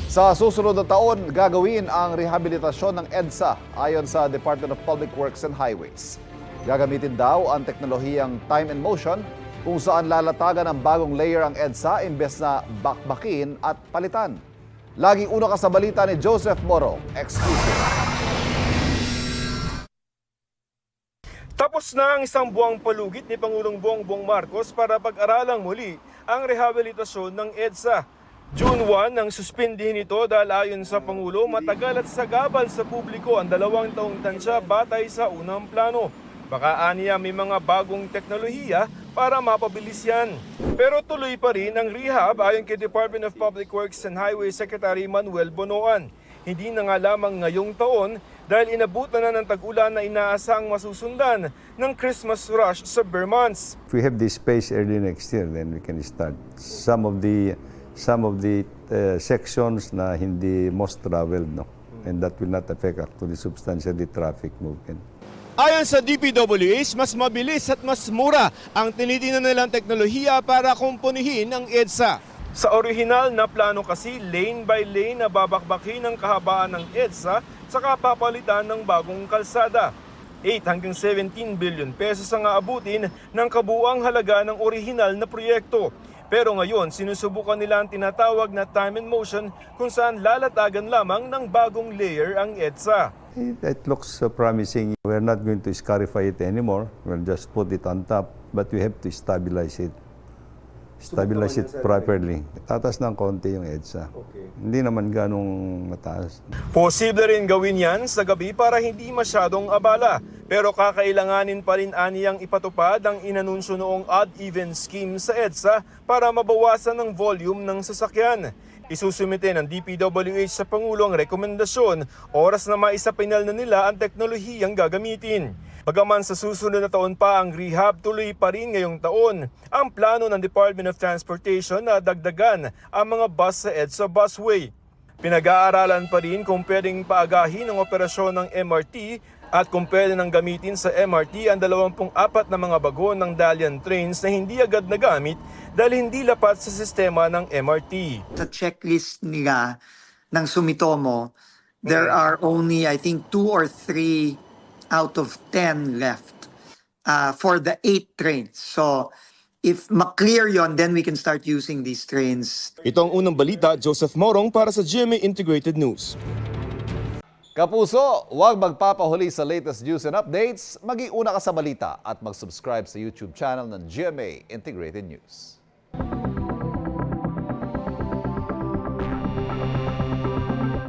Sa susunod na taon, gagawin ang rehabilitasyon ng EDSA ayon sa Department of Public Works and Highways. Gagamitin daw ang teknolohiyang time and motion kung saan lalatagan ng bagong layer ang EDSA imbes na bakbakin at palitan. Laging una ka sa balita ni Joseph Moro, exclusive. Tapos na ang isang buwang palugit ni Pangulong Bongbong Marcos para pag-aralang muli ang rehabilitasyon ng EDSA. June 1 nang suspindihin ito dahil ayon sa Pangulo, matagal at sagabal sa publiko ang 2 taong tansya batay sa unang plano. Baka aniya may mga bagong teknolohiya para mapabilis yan. Pero tuloy pa rin ang rehab ayon kay Department of Public Works and Highways Secretary Manuel Bonoan. Hindi na nga lamang ngayong taon dahil inabutan na ng tag-ulan na inaasang masusundan ng Christmas rush sa bare months. If we have this space early next year, then we can start some of the sections na hindi most traveled, no? And that will not affect actually substantially traffic movement. Ayon sa DPWH, mas mabilis at mas mura ang tinitingnan nilang teknolohiya para kumpunihin ang EDSA. Sa orihinal na plano kasi, lane by lane na babakbakin ang kahabaan ng EDSA saka papalitan ng bagong kalsada. 8 hanggang 17 billion pesos ang aabutin ng kabuuang halaga ng orihinal na proyekto. Pero ngayon, sinusubukan nila ang tinatawag na time and motion kung saan lalatagan lamang ng bagong layer ang EDSA. It looks promising. We're not going to scarify it anymore. We'll just put it on top, but we have to stabilize it. Stabilize it properly. Tatas ng konti yung EDSA. Hindi naman ganong mataas. Posible rin gawin yan sa gabi para hindi masyadong abala. Pero kakailanganin pa rin aniyang ipatupad ang inanunsyo noong odd-even scheme sa EDSA para mabawasan ng volume ng sasakyan. Isusumite ng DPWH sa Pangulo ang rekomendasyon, oras na maisapinal na nila ang teknolohiyang gagamitin. Bagaman sa susunod na taon pa ang rehab, tuloy pa rin ngayong taon ang plano ng Department of Transportation na dagdagan ang mga bus sa EDSA busway. Pinag-aaralan pa rin kung pwedeng paagahin ang operasyon ng MRT at kung pwede nang gamitin sa MRT ang 24 na mga bago ng Dalian trains na hindi agad nagamit dahil hindi lapat sa sistema ng MRT. Sa checklist nila ng Sumitomo, there are only, I think, 2 or 3 out of 10 left for the 8 trains. So, if maklear yon, then we can start using these trains. Ito ang unang balita, Joseph Morong para sa GMA Integrated News. Kapuso, huwag magpapahuli sa latest news and updates. Maging una ka sa balita at mag-subscribe sa YouTube channel ng GMA Integrated News.